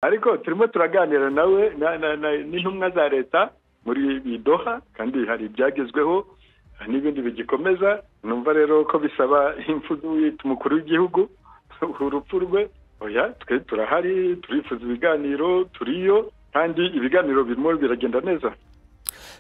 ariko turimo turaganira nawe n'intumwa za leta muri Doha kandi hari ibyagezweho n'ibindi bigikomeza. Numva rero ko bisaba imfudu y'umukuru w'igihugu urupfu rwe. Oya, twe turahari, turifuza ibiganiro, turiyo kandi ibiganiro birimo biragenda neza.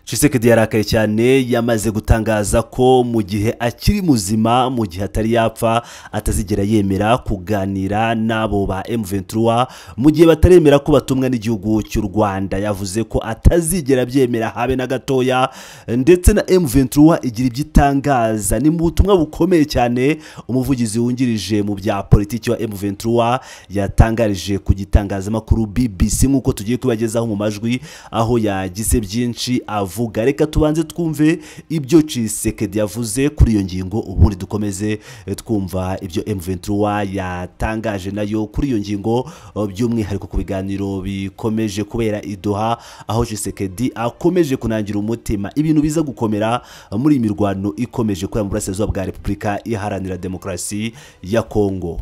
Tshisekedi yarakaye cyane, yamaze gutangaza ko mu gihe akiri muzima, mu gihe atari yapfa, atazigera yemera kuganira n'abo ba M23 mu gihe bataremera ko batumwa n'igihugu cy'u Rwanda. Yavuze ko atazigera byemera habe na gatoya, ndetse na M23 igira ibyitangaza. Ni mu butumwa bukomeye cyane umuvugizi wungirije mu bya politiki wa M23 yatangarije ku gitangazamakuru BBC, nk'uko tugiye kubagezaho mu majwi, aho yagize byinshi avuga. Reka tubanze twumve ibyo Tshisekedi yavuze kuri iyo ngingo, ubundi dukomeze twumva ibyo M23 yatangaje nayo kuri iyo ngingo, by'umwihariko ku biganiro bikomeje kubera i Doha, aho Tshisekedi akomeje kunangira umutima ibintu biza gukomera muri imirwano ikomeje kuba mu burasirazuba bwa Repubulika Iharanira Demokarasi ya Kongo.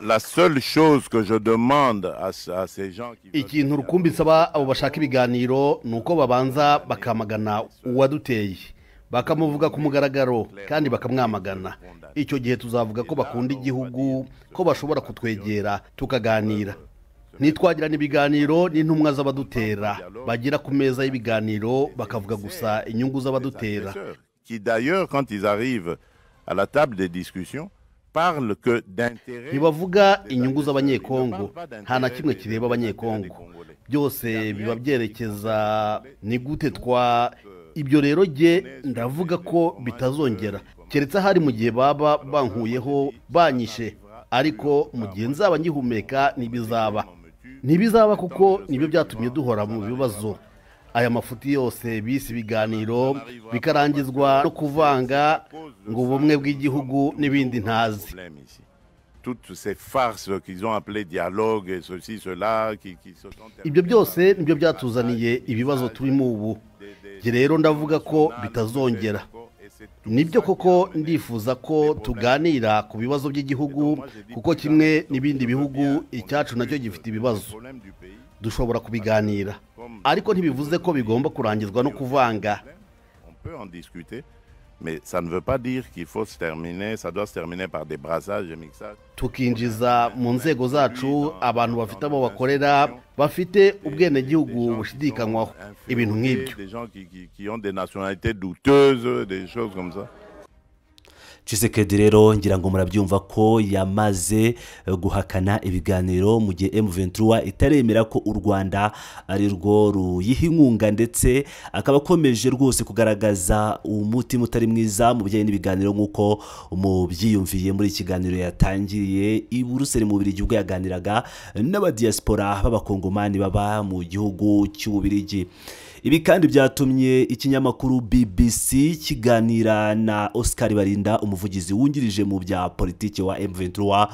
La seule chose que je demande à ces gens qui ikintu rukumbi saba abo bashaka ibiganiro nuko babanza bakamagana uwaduteye, bakamuvuga ku mugaragaro kandi bakamwamagana. Icyo gihe tuzavuga ko bakunda igihugu, ko bashobora kutwegera tukaganira. Nitwagirana ibiganiro n'intumwa z'abadutera, bagira ku meza y'ibiganiro bakavuga gusa inyungu z'abadutera, qui d'ailleurs quand ils arrivent à la table des discussions ntibavuga inyungu z'abanyekongo, nta na kimwe kireba abanyekongo, byose biba byerekeza ni gute ibyo rero jye ndavuga ko bitazongera, keretse hari mu gihe baba bankuyeho banyishe, ariko mu gihe nzaba ngihumeka ntibizaba kuko nibyo byatumye duhora mu bibazo. Aya mafuti yose bisi ibiganiro bikarangizwa no kuvanga ngo ubumwe bw'igihugu n'ibindi ntazi. Toutes ces farces qu'ils ont appelé dialogue et ceci cela ibyo byose nibyo byatuzaniye ibibazo turimo ubu. Rero ndavuga ko bitazongera. Nibyo koko ndifuza ko tuganira ku bibazo by'igihugu, kuko kimwe n'ibindi bihugu icyacu nacyo gifite ibibazo. Dushobora kubiganira, ariko ntibivuze ko bigomba kurangizwa no kuvanga. On peut en discuter, mais ça ne veut pas dire qu'il faut se terminer, ça doit se terminer par des brassages et mixages. Tukinjiza mu nzego zacu abantu bafite abo bakorera, bafite ubwenegihugu bushidikanywaho, ibintu nk'ibyo. Des gens qui ont des nationalités douteuses, des choses comme ça. Tshisekedi rero ngira ngo murabyumva ko yamaze guhakana ibiganiro mu gihe M23 itaremera ko u Rwanda ari rwo ruyiha inkunga, ndetse akaba akomeje rwose kugaragaza umutima utari mwiza mu bijyanye n'ibiganiro, nk'uko umubyiyumviye muri ikiganiro yatangiriye i Buruseli mu Bubiligi, ubwo yaganiraga n'abadiaspora b'abakongomani baba mu gihugu cy'Ububiligi. Ibi kandi byatumye ikinyamakuru BBC kiganira na Oscar Barinda, umuvugizi wungirije mu bya politiki wa M23.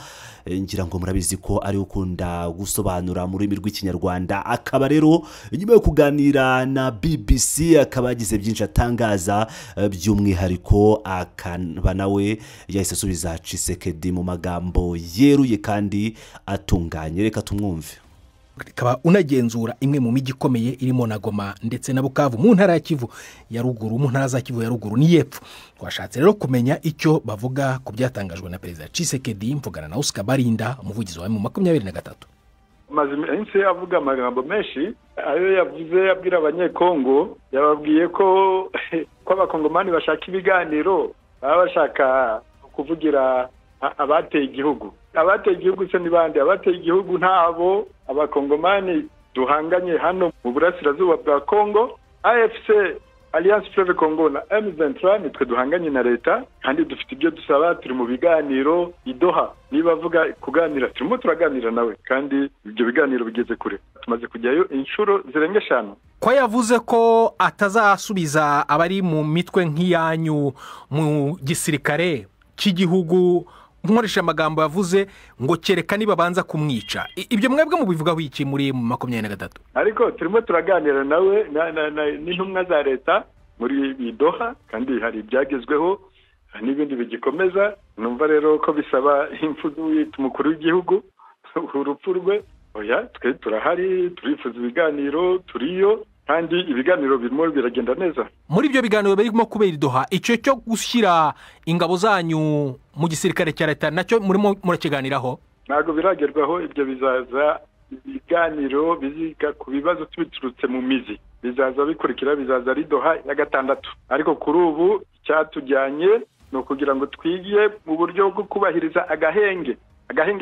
Ngira ngo murabizi ko ari ukunda gusobanura mu rurimi rw'ikinyarwanda. Akaba rero nyuma yo kuganira na BBC akaba yagize byinshi atangaza, by'umwihariko akaba nawe yahise asubiza Tshisekedi mu magambo yeruye kandi atunganye. Reka tumwumve. Kaba unagenzura imwe mu mijyi ikomeye irimo na Goma ndetse na Bukavu mu ntara ya Kivu ya ruguru, mu ntara za Kivu ya ruguru ni yepfo. Twashatse rero kumenya icyo bavuga ku byatangajwe na Perezida Tshisekedi, mvugana na Oscar Barinda, umuvugizi wa M23. Maze avuga amagambo menshi, ayo yavuze abwira abanyekongo, yababwiye ko abakongomani bashaka ibiganiro, baba bashaka kuvugira abateye igihugu. Abateye igihugu se nibande? Abateye igihugu ntabo abakongomani duhanganye hano mu burasirazuba bwa Kongo. AFC, Alliance Fleuve Congo, na M23 nitwe duhanganye na leta, kandi dufite ibyo dusaba. Turi mu biganiro i Doha. Niba avuga kuganira, turimo turaganira nawe, kandi ibyo biganiro bigeze kure. Tumaze kujyayo inshuro zirenga 5. Ko yavuze ko atazasubiza abari mu mitwe nk'iyanyu mu gisirikare cy'igihugu, nkoresha amagambo yavuze ngo kereka niba banza kumwica. Ibyo mwebwe mubivugaho iki muri 23? Ariko turimo turaganira nawe n'intumwa za leta muri Doha, kandi hari ibyagezweho n'ibindi bigikomeza. Numva rero ko bisaba imfudu y'umukuru w'igihugu urupfu rwe. oya twe turahari turifuza ibiganiro turiyo kandi ibiganiro birimo biragenda neza. Muri ibyo biganiro birimo kubera Doha, icyo cyo gushyira ingabo zanyu mu gisirikare cya leta nacyo murimo murakiganiraho? Ntabwo biragerwaho, ibyo bizaza ibiganiro biziga ku bibazo tubiturutse mu mizi, bizaza bikurikira, bizaza ari Doha ya 6. Ariko kuri ubu cyatujyanye no kugira ngo twigiye mu buryo bwo kubahiriza agahenge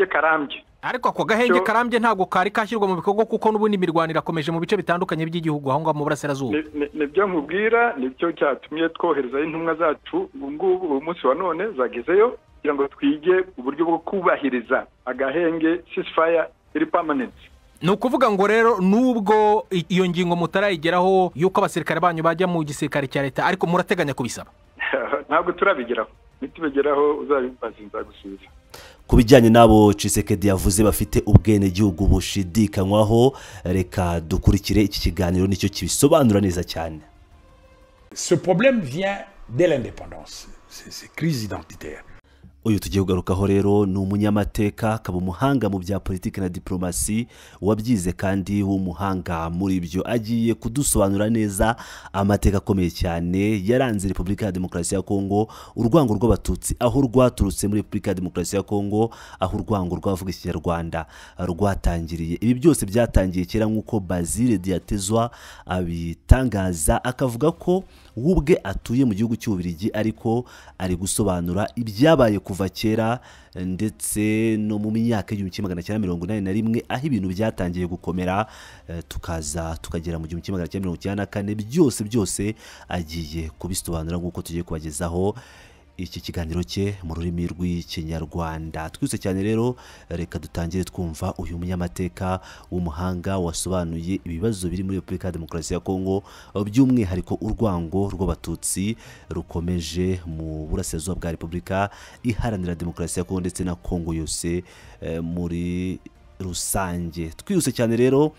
karambye. Ariko ako gahenge karambye ntabwo kari kashyirwa mu bikorwa kuko n'ubundi imirwano irakomeje mu bice bitandukanye by'igihugu aho ngaho mu burasirazuba. Nibyo nkubwira, nibyo cyatumye twohereza intumwa zacu uyu munsi wa none zagezeyo kugira ngo twige uburyo bwo kubahiriza agahenge ceasefire iri permanent. Ni ukuvuga ngo rero nubwo iyo ngingo mutarayigeraho yuko abasirikare banyu bajya mu gisirikare cya leta, ariko murateganya kubisaba? Ntabwo turabigeraho, nitubigeraho uzabibaza nzagusubiza. Ku bijyanye n'abo Tshisekedi yavuze bafite ubwenegihugu bushidikanywaho, reka dukurikire iki kiganiro nicyo kibisobanura neza cyane. Ce problème vient dès l'indépendance, c'est crise identitaire. Uyu tugiye kugarukaho rero ni umunyamateka, akaba umuhanga mu bya politiki na diplomasi, wabyize kandi w'umuhanga muri byo. Agiye kudusobanura neza amateka akomeye cyane yaranze Repubulika ya Demokarasi ya Kongo, urwango rw'abatutsi aho rwaturutse muri Repubulika ya Demokarasi ya Kongo, aho urwango rwavuga Ikinyarwanda rwatangiriye. Ibi byose byatangiye kera nk'uko Basile Diatezwa abitangaza, akavuga ko ubwe atuye mu gihugu cy'Ububiligi ariko ari gusobanura ibyabaye kuva kera ndetse no mu myaka y'1981 aho ibintu byatangiye gukomera, tukaza tukagera mu 1994. byose agiye kubisobanura nk'uko tugiye kubagezaho iki kiganiro cye mu rurimi rw'Ikinyarwanda. Twise cyane rero, reka dutangire twumva uyu munyamateka w'umuhanga wasobanuye ibibazo biri muri Repubulika ya Demokarasi ya Kongo, by'umwihariko urwango rw'abatutsi rukomeje mu burasirazuba bwa Repubulika Iharanira Demokarasi ya Kongo ndetse na Kongo yose muri rusange. Twise cyane rero,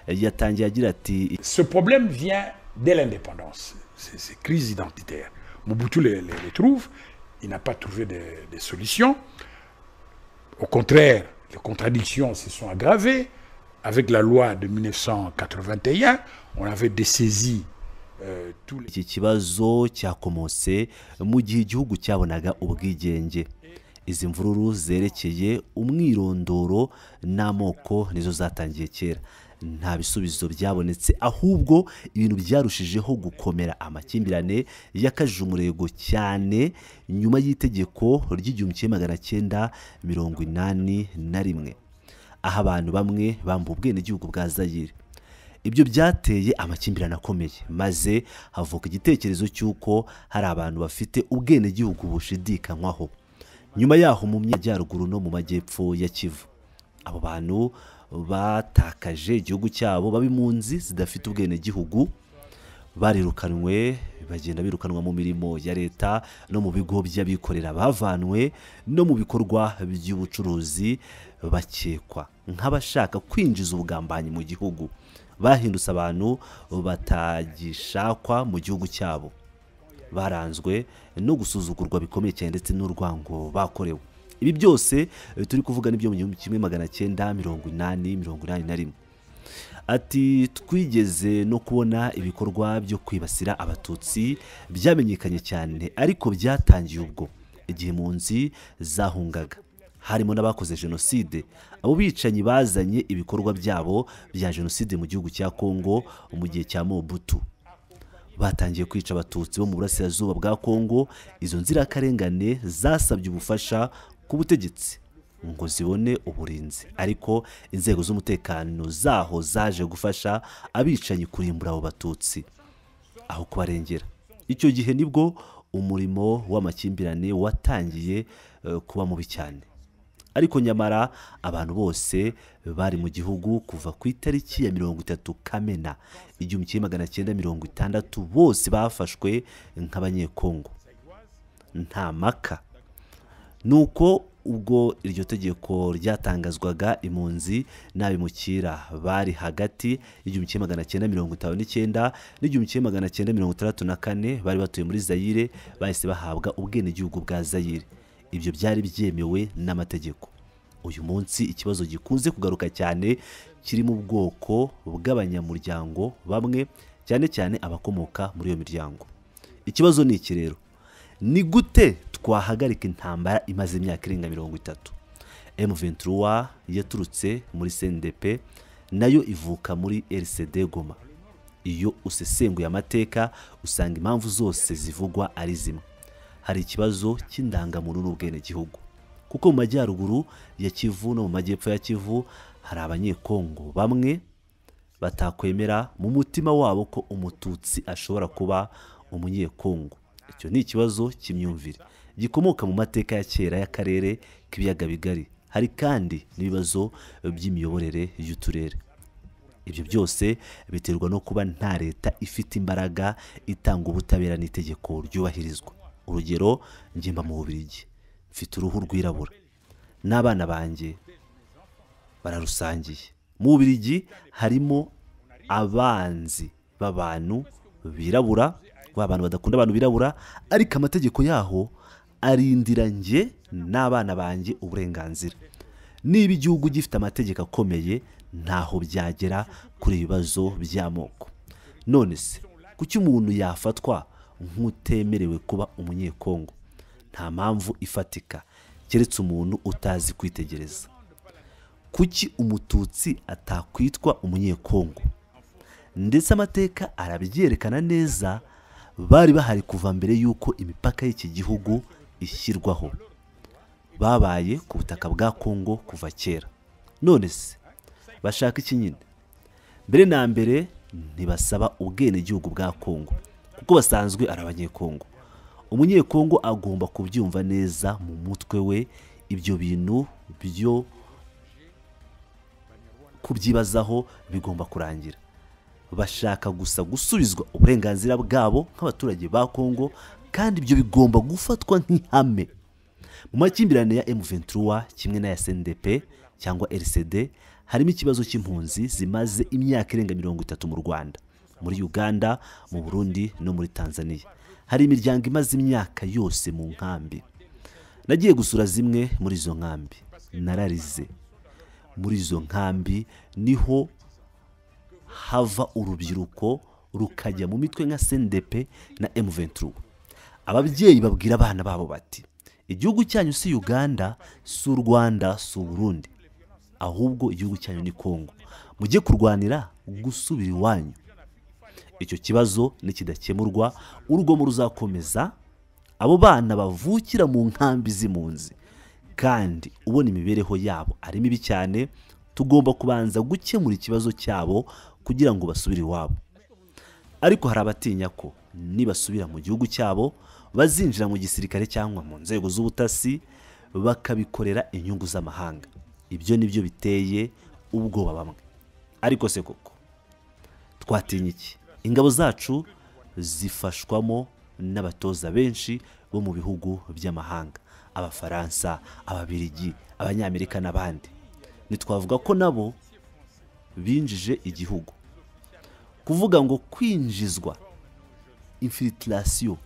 yatangiye agira ati ce problème vient dès l'indépendance, c'est crise identitaire. Mobutu les trouve, il n'a pas trouvé de solutions. Au contraire, les contradictions se sont aggravées. Avec la loi de 1981, on avait dessaisi tous les... Iki kibazo cyakomotse mu gihe igihugu cyabonaga ubwigenge. Izi mvururu zerekeye umwirondoro n'amoko nizo zatangiye kera. Nta bisubizo byabonetse, ahubwo ibintu byarushijeho gukomera. Amakimbirane yakajije umurego cyane nyuma y'itegeko ry'1981, aho abantu bamwe bambuye ubwenegihugu bwa Zaire. Ibyo byateye amakimbirane akomeye, maze havuka igitekerezo cy'uko hari abantu bafite ubwenegihugu bushidikanywaho. Nyuma yaho mu Majyaruguru no mu Majyepfo ya Kivu, abo bantu batakaje igihugu cyabo, babimpunzi zidafite ubwenegihugu, barirukanwe, bagenda birukanwa mu mirimo ya leta no mu bigo by'abikorera, bavanwe no mu bikorwa by'ubucuruzi, bakekwa nk'abashaka kwinjiza ubugambanyi mu gihugu. Bahindutse abantu batagishakwa mu gihugu cyabo, baranzwe no gusuzugurwa bikomeye cyane ndetse n'urwango bakorewe. Ibi byose turi kuvuga n'ibyo mu 1981. Ati twigeze no kubona ibikorwa byo kwibasira abatutsi byamenyekanye cyane, ariko byatangiye ubwo igihe impunzi zahungaga, harimo n'abakoze jenoside. Abo bicanyi bazanye ibikorwa byabo bya jenoside mu gihugu cya Kongo mu gihe cya Mobutu. Batangiye kwica abatutsi bo mu burasirazuba bwa Kongo. Izo nzirakarengane zasabye ubufasha ku butegetsi ngo zibone uburinzi, ariko inzego z'umutekano zaho zaje gufasha abicanyi kurimbura abo batutsi aho kubarengera. Icyo gihe nibwo umurimo w'amakimbirane watangiye kuba mubi cyane. Ariko nyamara abantu bose bari mu gihugu kuva ku itariki ya 30 Kamena 1960 bose bafashwe nk'abanyekongo nta maka. Nuko ubwo iryo tegeko ryatangazwaga, impunzi n'abimukira bari hagati y'1959 n'1964 bari batuye muri Zaire bahise bahabwa ubwenegihugu bwa Zaire. Ibyo byari byemewe n'amategeko. uyu munsi ikibazo gikunze kugaruka cyane kiri mu bwoko bw'abanyamuryango bamwe, cyane cyane abakomoka muri iyo miryango. Ikibazo ni iki rero: ni gute twahagarika intambara imaze imyaka irenga 30? M23 yaturutse muri CNDP, nayo ivuka muri RCD Goma. Iyo usesenguye amateka usanga impamvu zose zivugwa ari zimwe. Hari ikibazo cy'indangamuntu n'ubwenegihugu, kuko mu majyaruguru ya Kivu no mu majyepfo ya Kivu hari abanyekongo bamwe batakwemera mu mutima wabo ko umututsi ashobora kuba umunyekongo. Icyo ni ikibazo cy'imyumvire gikomoka mu mateka ya kera y'akarere k'ibiyaga bigari. Hari kandi n'ibibazo by'imiyoborere y'uturere. Ibyo byose biterwa no kuba nta leta ifite imbaraga itanga ubutabera n'itegeko ryubahirizwa. Urugero, njye mba mu Bubiligi, mfite uruhu rwirabura, n'abana banjye bararusangiye. Mu Bubiligi harimo abanzi b'abantu birabura, abantu badakunda abantu birabura, ariko amategeko yaho arindira njye n'abana banjye uburenganzira. Niba igihugu gifite amategeko akomeye, ntaho byagera kuri ibibazo by'amoko. None se kuki umuntu yafatwa nk'utemerewe kuba umunyekongo? Nta mpamvu ifatika keretse umuntu utazi kwitegereza. Kuki umututsi atakwitwa umunyekongo? Ndetse amateka arabyerekana neza, bari bahari kuva mbere y'uko imipaka y'iki gihugu ishyirwaho. Babaye ku butaka bwa Kongo kuva kera. None se bashaka iki nyine? Mbere na mbere ntibasaba ubwenegihugu bwa Kongo, kuko basanzwe ari abanyekongo. Umunyekongo agomba kubyumva neza mu mutwe we. Ibyo bintu byo kubyibazaho bigomba kurangira. Bashaka gusa gusubizwa uburenganzira bwabo nk'abaturage ba Kongo, kandi ibyo bigomba gufatwa nk'ihame. Mu makimbirane ya M23 kimwe na ya CNDP cyangwa RCD harimo ikibazo cy'impunzi zimaze imyaka irenga 30 mu Rwanda, muri Uganda, mu Burundi no muri Tanzania. Hari imiryango imaze imyaka yose mu nkambi. Nagiye gusura zimwe muri izo nkambi, nararize. Muri izo nkambi niho hava urubyiruko rukajya mu mitwe nka CNDP na M23. Ababyeyi babwira abana babo bati: igihugu cyanyu si Uganda, si Rwanda, si Burundi, ahubwo igihugu cyanyu ni Kongo. Mujye kurwanira gusubira iwanyu. Icyo kibazo nikidakemurwa, urugomo ruzakomeza. Abo bana bavukira mu nkambi z'impunzi kandi ubona imibereho yabo ari mibi cyane. Tugomba kubanza gukemura ikibazo cyabo kugira ngo basubire iwabo. Ariko hari abatinya ko nibasubira mu gihugu cyabo bazinjira mu gisirikare cyangwa mu nzego z'ubutasi bakabikorera inyungu z'amahanga. Ibyo nibyo biteye ubwoba bamwe. Ariko se koko twatinya iki? Ingabo zacu zifashwamo n'abatoza benshi bo mu bihugu by'amahanga, Abafaransa, Ababiligi, Abanyamerika n'abandi. Nitwavuga ko nabo binjije igihugu. Kuvuga ngo kwinjizwa, infiltration,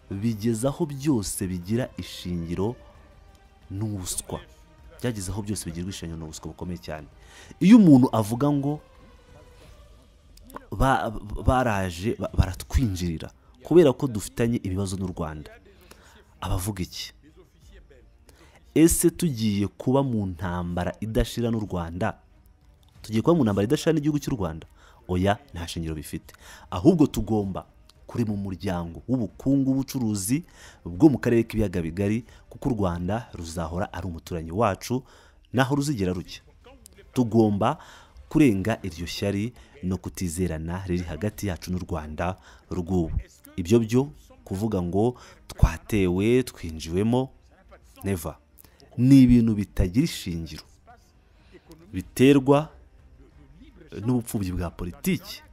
bigezaho byose bigira ishingiro n'ubuswa. Byagezaho byose bigirwa ishingiro n'ubuswa bukomeye cyane. Iyo umuntu avuga ngo baraje baratwinjirira kubera ko dufitanye ibibazo n'u Rwanda, abavuga iki? Ese tugiye kuba mu ntambara idashira n'u Rwanda? Tugiye kuba mu ntambara idashira n'igihugu cy'u Rwanda? Oya, nta shingiro bifite. Ahubwo tugomba kuri mu muryango w'ubukungu w'ubucuruzi bwo mu karere k'ibiyaga bigari, kuko u Rwanda ruzahora ari umuturanyi wacu naho ruzigera rucya. Tugomba kurenga iryo shyari no kutizerana riri hagati yacu n'u Rwanda rw'ubu. Ibyo byo kuvuga ngo twatewe twinjiwemo, never. Ni ibintu bitagira ishingiro, biterwa n'ubupfubyi bwa politiki.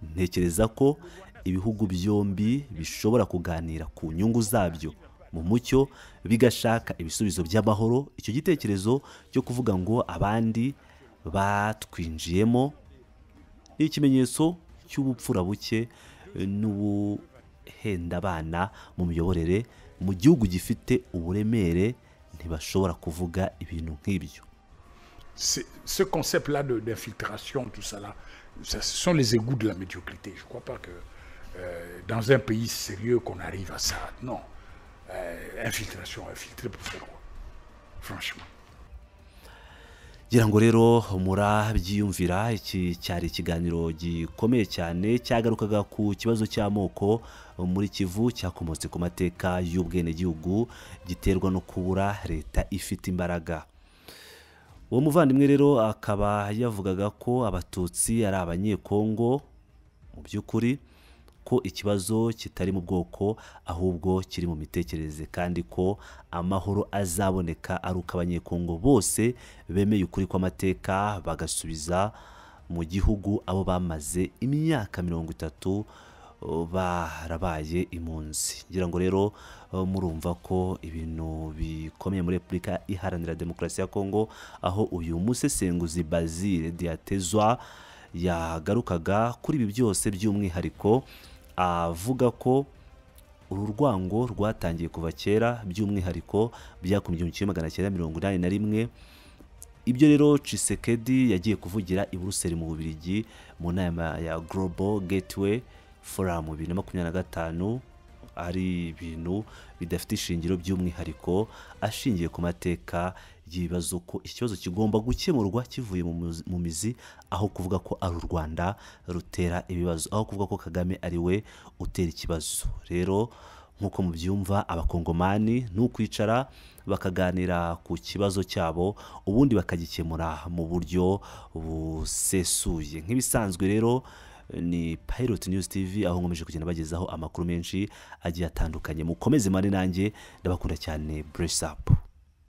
Ntekereza ko ibihugu byombi bishobora kuganira ku nyungu zabyo mu mucyo, bigashaka ibisubizo by'amahoro. Icyo gitekerezo cyo kuvuga ngo abandi batwinjiyemo ni ikimenyetso cy'ubupfura buke n'ubuhenda abana mu miyoborere. Mu gihugu gifite uburemere ntibashobora kuvuga ibintu nk'ibyo. ce concept-là d'infiltration, tout ça là, ce sont les égouts de la médiocrité. Je ne crois pas que dans un pays sérieux qu'on arrive à ça. Non. Infiltration, infiltrer pour faire quoi? Franchement. ngira ngo rero murabyiyumvira iki cyari ikiganiro gikomeye cyane cyagarukaga ku kibazo cy'amoko muri Kivu cyakomotse ku mateka y'ubwenegihugu giterwa no kubura leta ifite imbaraga. Uwo muvandimwe rero akaba yavugaga ko abatutsi ari abanyekongo mu by'ukuri ko ikibazo kitari mu bwoko ahubwo kiri mu mitekerereze kandi ko amahoro azaboneka ari uko abanyekongo bose bemeye ukuri kw'amateka bagasubiza mu gihugu abo bamaze imyaka 30 barabaye impunzi. Ngira ngo rero murumva ko ibintu bikomeye muri Repubulika Iharanira Demokarasi ya Kongo aho uyu musesenguzi Basile Diatezwa yagarukaga kuri ibi byose by'umwihariko avuga ko uru rwango rwatangiye kuva kera by'umwihariko byakumye 1981. Ibyo rero Tshisekedi yagiye kuvugira i Buruseli mu Bubiligi mu nama ya Global Gateway Forum 2025 ari ibintu bidafite ishingiro by'umwihariko ashingiye ku mateka yibazo ko ikibazo kigomba gukemurwa kivuye mu mizi aho kuvuga ko ari u Rwanda rutera ibibazo aho kuvuga ko Kagame ari we utera ikibazo. Rero nkuko mubyumva abakongomani n'ukwicara bakaganira ku kibazo cyabo ubundi bakagikemura mu buryo busesuye. Nk'ibisanzwe rero ni Pilot News TV aho nkomeje kugenda bagezaho amakuru menshi agiye atandukanye. Mukomeze mane nanjye ndabakunda cyane. Bless up.